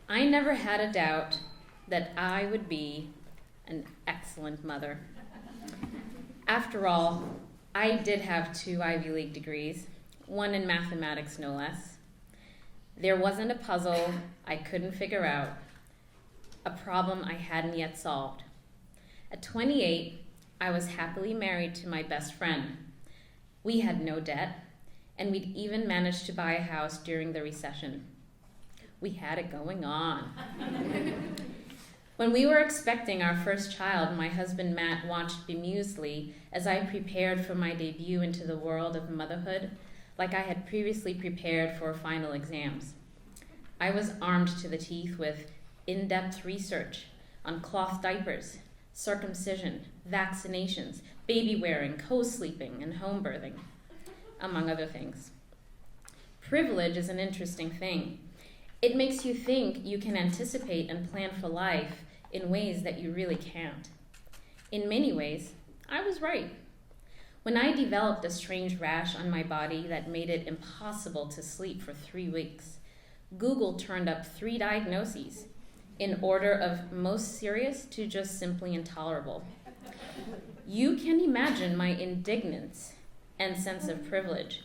I never had a doubt that I would be an excellent mother. After all, I did have 2 Ivy League degrees, one in mathematics no less. There wasn't a puzzle I couldn't figure out, a problem I hadn't yet solved. At 28, I was happily married to my best friend. We had no debt, and we'd even managed to buy a house during the recession. We had it going on. When we were expecting our first child, my husband Matt watched bemusedly as I prepared for my debut into the world of motherhood, like I had previously prepared for final exams. I was armed to the teeth with in-depth research on cloth diapers, circumcision, vaccinations, baby wearing, co-sleeping, and home birthing, among other things. Privilege is an interesting thing. It makes you think you can anticipate and plan for life in ways that you really can't. In many ways, I was right. When I developed a strange rash on my body that made it impossible to sleep for 3 weeks, Google turned up 3 diagnoses in order of most serious to just simply intolerable. You can imagine my indignance and sense of privilege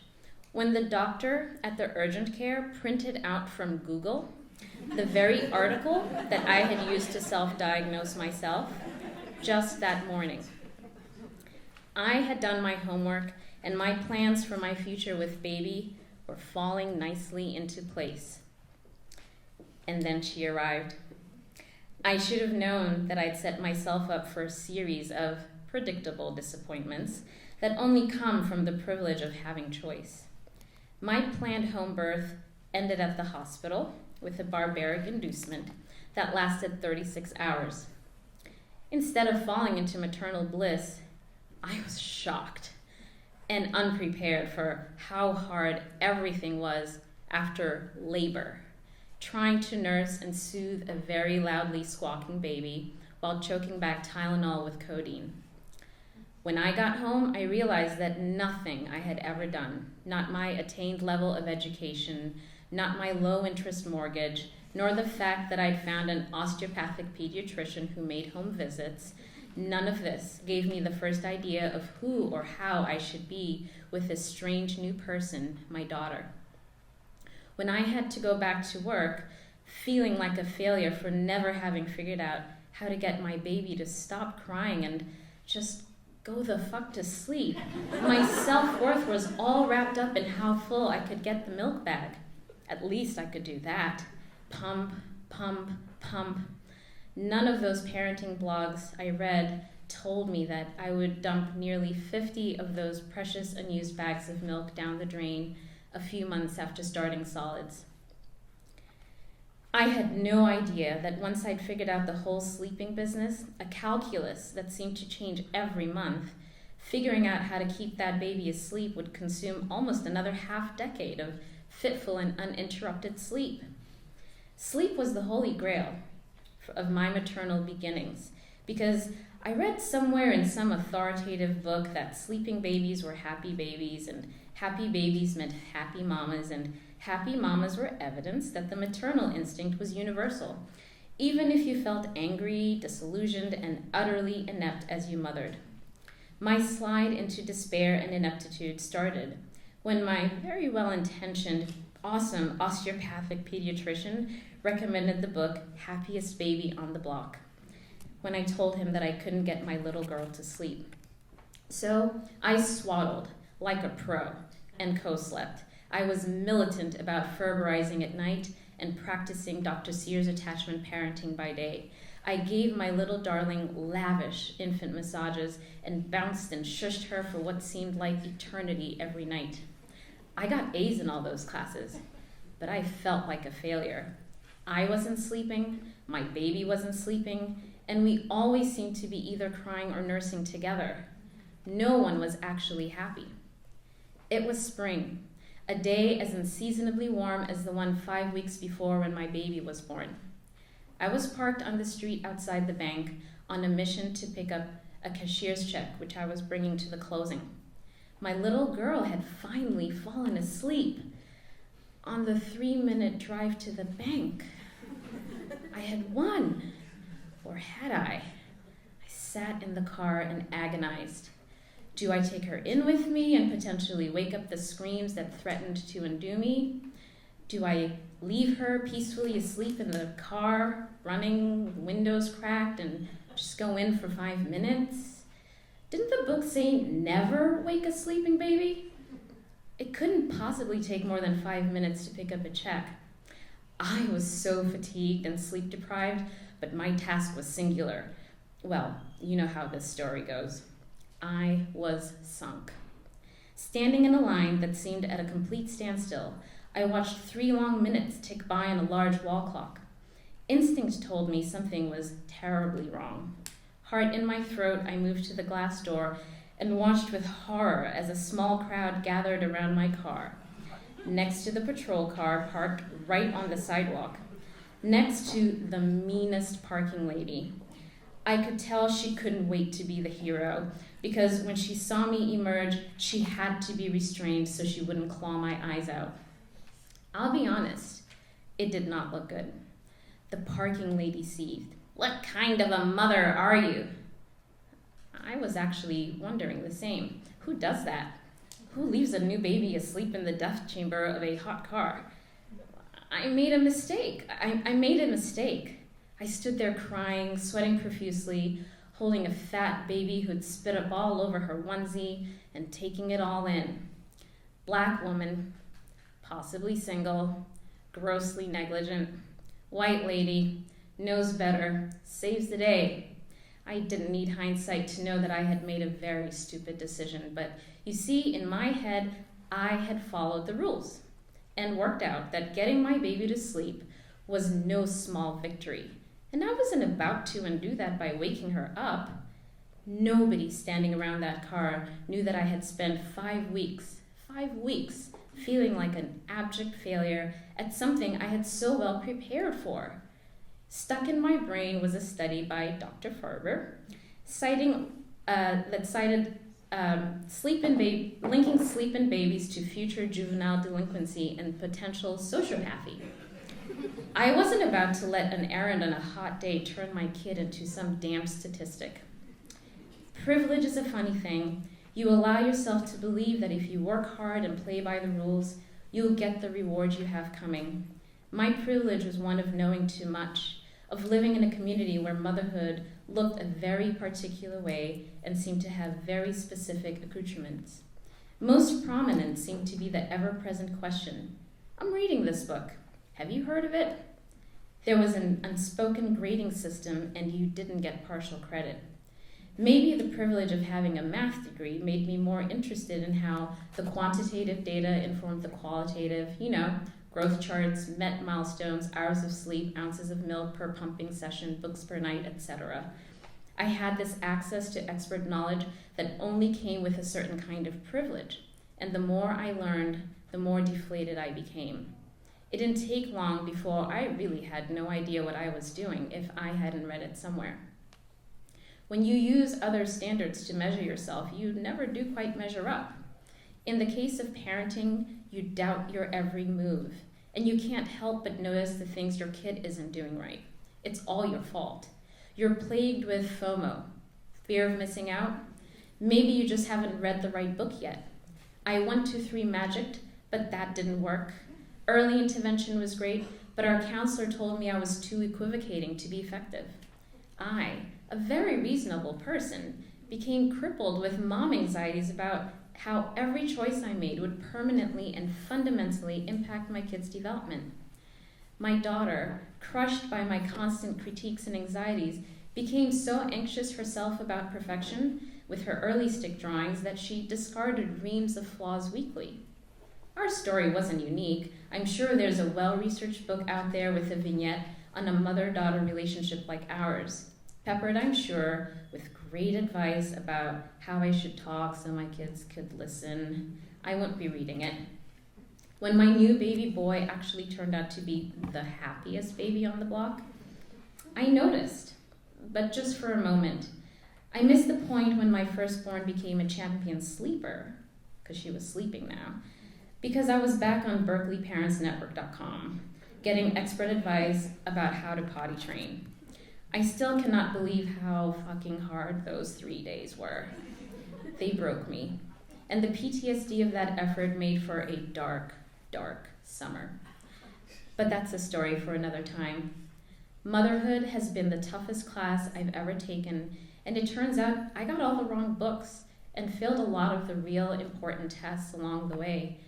when the doctor at the urgent care printed out from Google the very article that I had used to self-diagnose myself just that morning. I had done my homework, and my plans for my future with baby were falling nicely into place. And then she arrived. I should have known that I'd set myself up for a series of predictable disappointments that only come from the privilege of having choice. My planned home birth ended at the hospital with a barbaric inducement that lasted 36 hours. Instead of falling into maternal bliss, I was shocked and unprepared for how hard everything was after labor, trying to nurse and soothe a very loudly squawking baby while choking back Tylenol with codeine. When I got home, I realized that nothing I had ever done, not my attained level of education, not my low-interest mortgage, nor the fact that I'd found an osteopathic pediatrician who made home visits, none of this gave me the first idea of who or how I should be with this strange new person, my daughter. When I had to go back to work, feeling like a failure for never having figured out how to get my baby to stop crying and just go the fuck to sleep, my self-worth was all wrapped up in how full I could get the milk bag. At least I could do that. Pump, pump, pump. None of those parenting blogs I read told me that I would dump nearly 50 of those precious unused bags of milk down the drain a few months after starting solids. I had no idea that once I'd figured out the whole sleeping business, a calculus that seemed to change every month, figuring out how to keep that baby asleep would consume almost another half-decade of fitful and uninterrupted sleep. Sleep was the holy grail of my maternal beginnings, because I read somewhere in some authoritative book that sleeping babies were happy babies, and happy babies meant happy mamas, and happy mamas were evidence that the maternal instinct was universal, even if you felt angry, disillusioned, and utterly inept as you mothered. My slide into despair and ineptitude started when my very well-intentioned, awesome osteopathic pediatrician recommended the book Happiest Baby on the Block, when I told him that I couldn't get my little girl to sleep. So I swaddled like a pro and co-slept. I was militant about ferberizing at night and practicing Dr. Sears attachment parenting by day. I gave my little darling lavish infant massages and bounced and shushed her for what seemed like eternity every night. I got A's in all those classes, but I felt like a failure. I wasn't sleeping, my baby wasn't sleeping, and we always seemed to be either crying or nursing together. No one was actually happy. It was spring, a day as unseasonably warm as the one 5 weeks before when my baby was born. I was parked on the street outside the bank on a mission to pick up a cashier's check, which I was bringing to the closing. My little girl had finally fallen asleep on the 3-minute drive to the bank. I had won, or had I? I sat in the car and agonized. Do I take her in with me and potentially wake up the screams that threatened to undo me? Do I leave her peacefully asleep in the car, running, windows cracked, and just go in for 5 minutes? Didn't the book say never wake a sleeping baby? It couldn't possibly take more than 5 minutes to pick up a check. I was so fatigued and sleep deprived, but my task was singular. Well, you know how this story goes. I was sunk. Standing in a line that seemed at a complete standstill, I watched 3 long minutes tick by on a large wall clock. Instinct told me something was terribly wrong. Heart in my throat, I moved to the glass door and watched with horror as a small crowd gathered around my car, next to the patrol car parked right on the sidewalk, next to the meanest parking lady. I could tell she couldn't wait to be the hero, because when she saw me emerge, she had to be restrained so she wouldn't claw my eyes out. I'll be honest, it did not look good. The parking lady seethed. What kind of a mother are you? I was actually wondering the same. Who does that? Who leaves a new baby asleep in the death chamber of a hot car? I made a mistake. I made a mistake. I stood there crying, sweating profusely, holding a fat baby who'd spit up all over her onesie and taking it all in. Black woman, possibly single, grossly negligent, white lady, knows better, saves the day. I didn't need hindsight to know that I had made a very stupid decision, but you see, in my head, I had followed the rules and worked out that getting my baby to sleep was no small victory. And I wasn't about to undo that by waking her up. Nobody standing around that car knew that I had spent 5 weeks, feeling like an abject failure at something I had so well prepared for. Stuck in my brain was a study by Dr. Farber, linking sleep in babies to future juvenile delinquency and potential sociopathy. I wasn't about to let an errand on a hot day turn my kid into some damn statistic. Privilege is a funny thing. You allow yourself to believe that if you work hard and play by the rules, you'll get the reward you have coming. My privilege was one of knowing too much, of living in a community where motherhood looked a very particular way and seemed to have very specific accoutrements. Most prominent seemed to be the ever-present question. I'm reading this book. Have you heard of it? There was an unspoken grading system, and you didn't get partial credit. Maybe the privilege of having a math degree made me more interested in how the quantitative data informed the qualitative, growth charts, met milestones, hours of sleep, ounces of milk per pumping session, books per night, etc. I had this access to expert knowledge that only came with a certain kind of privilege, and the more I learned, the more deflated I became. It didn't take long before I really had no idea what I was doing if I hadn't read it somewhere. When you use other standards to measure yourself, you never do quite measure up. In the case of parenting, you doubt your every move, and you can't help but notice the things your kid isn't doing right. It's all your fault. You're plagued with FOMO, fear of missing out. Maybe you just haven't read the right book yet. I 1, 2, 3 magicked, but that didn't work. Early intervention was great, but our counselor told me I was too equivocating to be effective. I, a very reasonable person, became crippled with mom anxieties about how every choice I made would permanently and fundamentally impact my kid's development. My daughter, crushed by my constant critiques and anxieties, became so anxious herself about perfection with her early stick drawings that she discarded reams of flaws weekly. Our story wasn't unique. I'm sure there's a well-researched book out there with a vignette on a mother-daughter relationship like ours, peppered, I'm sure, with great advice about how I should talk so my kids could listen. I won't be reading it. When my new baby boy actually turned out to be the happiest baby on the block, I noticed, but just for a moment. I missed the point when my firstborn became a champion sleeper, because she was sleeping now, because I was back on BerkeleyParentsNetwork.com, getting expert advice about how to potty train. I still cannot believe how fucking hard those 3 days were. They broke me. And the PTSD of that effort made for a dark, dark summer. But that's a story for another time. Motherhood has been the toughest class I've ever taken, and it turns out I got all the wrong books and failed a lot of the real important tests along the way.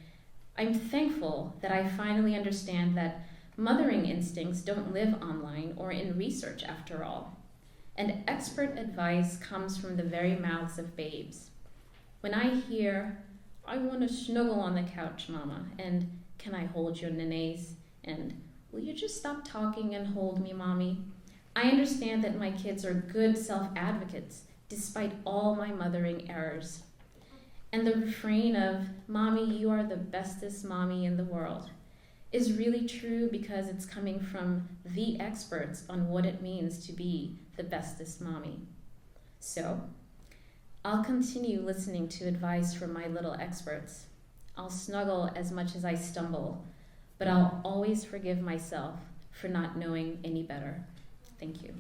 I'm thankful that I finally understand that mothering instincts don't live online or in research after all. And expert advice comes from the very mouths of babes. When I hear, "I want to snuggle on the couch, mama," and "Can I hold your nenes?" and "Will you just stop talking and hold me, mommy?" I understand that my kids are good self-advocates despite all my mothering errors. And the refrain of, "Mommy, you are the bestest mommy in the world," is really true because it's coming from the experts on what it means to be the bestest mommy. So, I'll continue listening to advice from my little experts. I'll snuggle as much as I stumble, but I'll always forgive myself for not knowing any better. Thank you.